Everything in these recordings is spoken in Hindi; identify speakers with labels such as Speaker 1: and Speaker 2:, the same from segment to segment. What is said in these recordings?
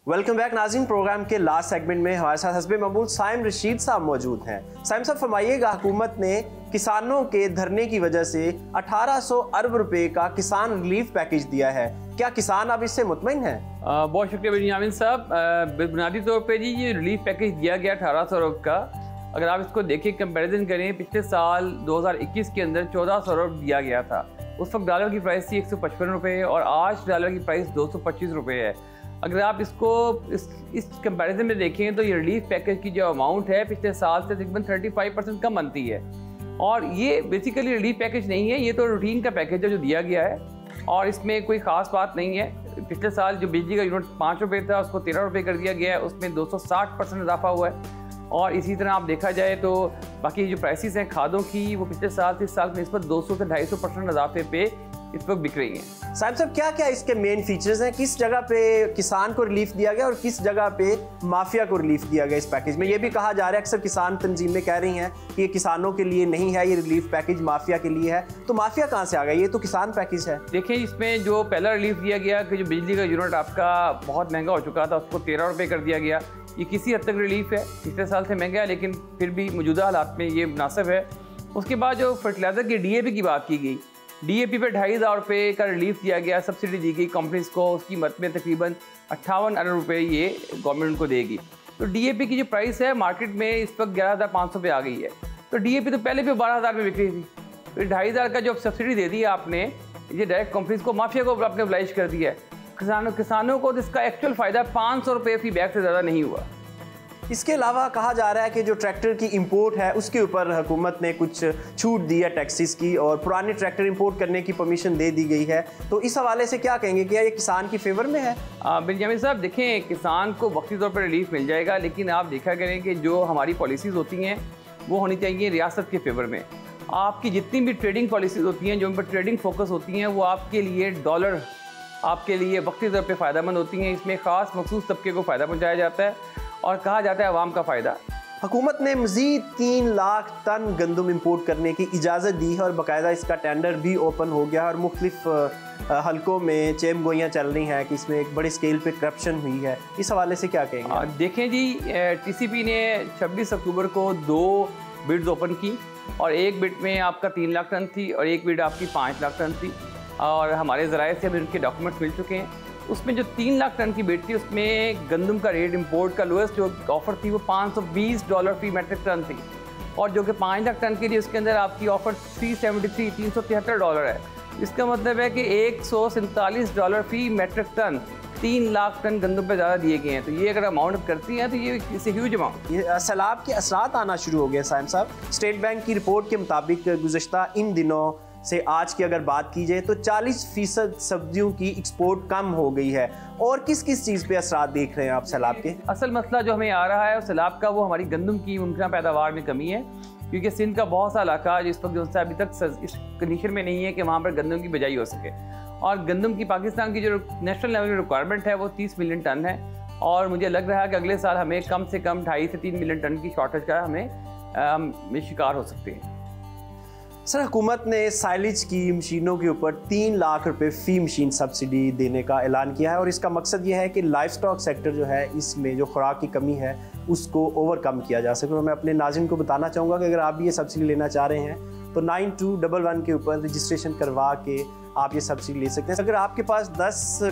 Speaker 1: वेलकम बैक नाज़रीन। प्रोग्राम के लास्ट सेगमेंट में हमारे साथ हस्बे महमूद साइम रशीद साहब मौजूद हैं। साइम साहब फरमाइएगा, हुकूमत ने किसानों के धरने की वजह से 1800 अरब रुपए का किसान रिलीफ पैकेज दिया है, क्या किसान अब इससे मुतमईन हैं?
Speaker 2: बहुत शुक्रिया बिनियामिन साहब। बुनियादी तौर पे जी ये रिलीफ पैकेज दिया गया 1800 अरब का। अगर आप इसको देखें, कंपैरिजन करें, पिछले साल 2021 के अंदर 1400 अरब दिया गया था। उस वक्त डॉलर की प्राइस थी 155 रुपये और आज डॉलर की प्राइस 225 रुपये है। अगर आप इसको इस कंपैरिजन में देखें तो ये रिलीफ पैकेज की जो अमाउंट है पिछले साल से तकरीबन 35% कम बनती है। और ये बेसिकली रिलीफ पैकेज नहीं है, ये तो रूटीन का पैकेज है जो दिया गया है और इसमें कोई ख़ास बात नहीं है। पिछले साल जो बिजली का यूनिट 5 रुपये था उसको 13 रुपये कर दिया गया है, उसमें 260% इजाफा हुआ है। और इसी तरह आप देखा जाए तो बाकी जो प्राइसेस हैं खादों की, वो पिछले साल से इस साल की निस्बत 200 से 250% इजाफे पे इस वक्त बिक रही हैं।
Speaker 1: साहब क्या क्या इसके मेन फीचर्स हैं? किस जगह पे किसान को रिलीफ दिया गया और किस जगह पे माफिया को रिलीफ दिया गया इस पैकेज में? ये भी कहा जा रहा है, अक्सर किसान तंजीमें कह रही हैं कि ये किसानों के लिए नहीं है, ये रिलीफ पैकेज माफिया के लिए है। तो माफिया कहाँ से आ गया? ये तो किसान पैकेज है।
Speaker 2: देखिए, इसमें जो पहला रिलीफ दिया गया कि जो बिजली का यूनिट आपका बहुत महंगा हो चुका था उसको 13 रुपये कर दिया गया, ये किसी हद तक रिलीफ है। पिछले साल से महंगा है लेकिन फिर भी मौजूदा हालात में ये मुनासिब है। उसके बाद जो फर्टिलाइज़र की DAP की बात की गई, DAP पे 2500 रुपये का रिलीफ दिया गया, सब्सिडी दी गई कंपनीज़ को। उसकी कीमत में तकरीबन 58 अरब रुपये ये गवर्नमेंट उनको देगी। तो DAP की जो प्राइस है मार्केट में इस वक्त 11,500 पे आ गई है। तो DAP तो पहले भी 12,000 में बिक रही थी, फिर 2500 का जो सब्सिडी दे दी आपने, ये डायरेक्ट कंपनीज़ को, माफिया को आपने ओब्लाइज कर दिया है। किसानों को तो इसका एक्चुअल फ़ायदा 500 रुपये फी बैग से ज़्यादा नहीं हुआ।
Speaker 1: इसके अलावा कहा जा रहा है कि जो ट्रैक्टर की इंपोर्ट है उसके ऊपर हुकूमत ने कुछ छूट दी है टैक्सेस की, और पुराने ट्रैक्टर इंपोर्ट करने की परमिशन दे दी गई है। तो इस हवाले से क्या कहेंगे, क्या ये किसान की फेवर में है?
Speaker 2: बिनियामिन साहब देखें, किसान को वक्ती तौर पर रिलीफ मिल जाएगा, लेकिन आप देखा करें कि जो हमारी पॉलिसीज़ होती हैं वो होनी चाहिए रियासत के फेवर में। आपकी जितनी भी ट्रेडिंग पॉलिसीज़ होती हैं, जो उन पर ट्रेडिंग फोकस होती हैं, वो आपके लिए डॉलर, आपके लिए वक्ती तौर पर फ़ायदेमंद होती हैं। इसमें ख़ास मखसूस तबके को फ़ायदा पहुँचाया जाता है और कहा जाता है अवाम का फ़ायदा।
Speaker 1: हुकूमत ने मज़ीद 3 लाख टन गंदम इंपोर्ट करने की इजाज़त दी है और बाकायदा इसका टेंडर भी ओपन हो गया और मुख्तलिफ हलकों में चेम गोइयाँ चल रही हैं कि इसमें एक बड़े स्केल पे करप्शन हुई है। इस हवाले से क्या कहेंगे?
Speaker 2: देखें जी, TCP ने 26 अक्टूबर को 2 बिड्स ओपन की और एक बिड में आपका 3 लाख टन थी और एक बिड आपकी 5 लाख टन थी। और हमारे ज़राए से हमें उनके डॉक्यूमेंट्स मिल चुके हैं। उसमें जो 3 लाख टन की बिड थी उसमें गंदम का रेट इंपोर्ट का लोएस्ट जो ऑफ़र थी वो $520 फी मेट्रिक टन थी, और जो कि 5 लाख टन के लिए उसके अंदर आपकी ऑफ़र $373 है। इसका मतलब है कि $147 फी मेट्रिक टन 3 लाख टन गंदम पे ज़्यादा दिए गए हैं। तो ये अगर अमाउंट करती हैं तो ये इससे ह्यूज अमाउंट।
Speaker 1: ये सैलाब के असरात आना शुरू हो गए साइम साहब। स्टेट बैंक की रिपोर्ट के मुताबिक गुज़श्ता इन दिनों से आज की अगर बात की जाए तो 40% सब्जियों की एक्सपोर्ट कम हो गई है। और किस किस चीज़ पे असरात देख रहे हैं आप सैलाब के?
Speaker 2: असल मसला जो हमें आ रहा है सैलाब का, वो हमारी गंदम की मुमकिन पैदावार में कमी है, क्योंकि सिंध का बहुत सा इलाका जिस वक्त जो अभी तक इस कंडीशन में नहीं है कि वहाँ पर गंदम की बिजाई हो सके। और गंदम की पाकिस्तान की जो नेशनल लेवल की रिक्वायरमेंट है वो 30 मिलियन टन है, और मुझे लग रहा है कि अगले साल हमें कम से कम 2.5 से 3 मिलियन टन की शॉर्टेज का हमें शिकार हो सकते हैं।
Speaker 1: सर, हुकूमत ने साइलेज की मशीनों के ऊपर 3 लाख रुपए फ़ी मशीन सब्सिडी देने का ऐलान किया है और इसका मकसद ये है कि लाइफ स्टॉक सेक्टर जो है इसमें जो खुराक की कमी है उसको ओवरकम किया जा सके। और मैं अपने नाज़रीन को बताना चाहूँगा कि अगर आप भी ये सब्सिडी लेना चाह रहे हैं तो 9211 के ऊपर रजिस्ट्रेशन करवा के आप ये सब्सिडी ले सकते हैं। अगर आपके पास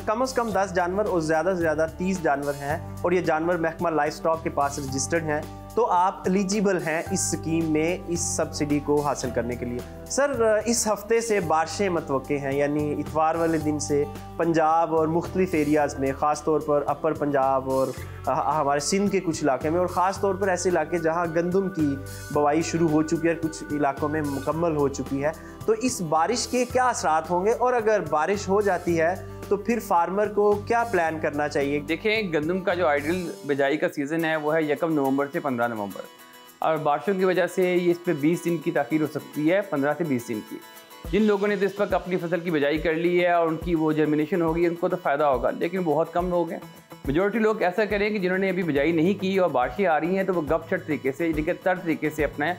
Speaker 1: कम से कम 10 जानवर और ज़्यादा से ज़्यादा 30 जानवर हैं और ये जानवर महकमा लाइफ स्टॉक के पास रजिस्टर्ड हैं तो आप एलिजिबल हैं इस स्कीम में इस सब्सिडी को हासिल करने के लिए। सर, इस हफ्ते से बारिशें मतवक्के हैं, यानी इतवार वाले दिन से पंजाब और मुख्तलिफ एरियाज़ में, ख़ास तौर पर अपर पंजाब और हमारे सिंध के कुछ इलाके में, और ख़ास तौर पर ऐसे इलाके जहां गंदम की बुवाई शुरू हो चुकी है, कुछ इलाकों में मुकम्मल हो चुकी है। तो इस बारिश के क्या असरात होंगे और अगर बारिश हो जाती है तो फिर फार्मर को क्या प्लान करना चाहिए?
Speaker 2: देखें, गंदम का जो आइडियल बिजाई का सीज़न है वो है 1 नवंबर से 15 नवंबर, और बारिशों की वजह से ये इस पर 20 दिन की ताख़ीर हो सकती है, 15 से 20 दिन की। जिन लोगों ने तो इस वक्त अपनी फसल की बिजाई कर ली है और उनकी वो जर्मिनेशन होगी, उनको तो फ़ायदा होगा, लेकिन बहुत कम लोग हैं। मेजॉरिटी लोग ऐसा करें कि जिन्होंने अभी बिजाई नहीं की और बारिशें आ रही हैं तो वो गपशट तरीके से, तर तरीके से अपना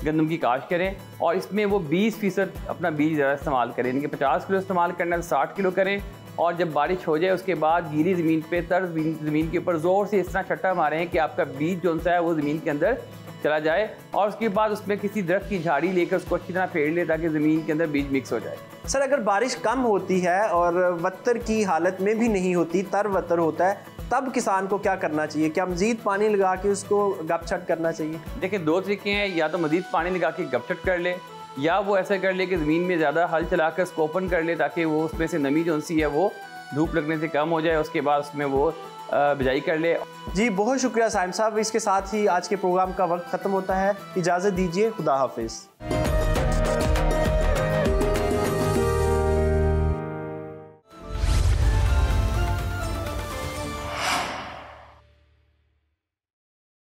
Speaker 2: गंदम की काश्त करें और इसमें वो 20% अपना बीज ज़्यादा इस्तेमाल करें। इनके 50 किलो इस्तेमाल करना है तो 60 किलो करें, और जब बारिश हो जाए उसके बाद गीली ज़मीन पे ज़मीन के ऊपर ज़ोर से इस तरह छट्टा मारें कि आपका बीज जो सा है वो ज़मीन के अंदर चला जाए, और उसके बाद उसमें किसी दरख्त की झाड़ी लेकर उसको अच्छी तरह फेर ले ताकि ज़मीन के अंदर बीज मिक्स हो जाए।
Speaker 1: सर अगर बारिश कम होती है और वत्तर की हालत में भी नहीं होती, तर वत्तर होता है, तब किसान को क्या करना चाहिए? क्या मज़ीद पानी लगा के उसको गपछट करना चाहिए?
Speaker 2: देखिए, दो तरीके हैं, या तो मज़ीद पानी लगा के गपछट कर ले, या वो ऐसा कर ले कि ज़मीन में ज़्यादा हल चला कर उसको ओपन कर ले ताकि वो उसमें से नमी जो सी है वो धूप लगने से कम हो जाए, उसके बाद उसमें वो बिजाई कर ले।
Speaker 1: जी बहुत शुक्रिया साइम साहब। इसके साथ ही आज के प्रोग्राम का वक्त ख़त्म होता है। इजाज़त दीजिए, खुदा हाफिज़।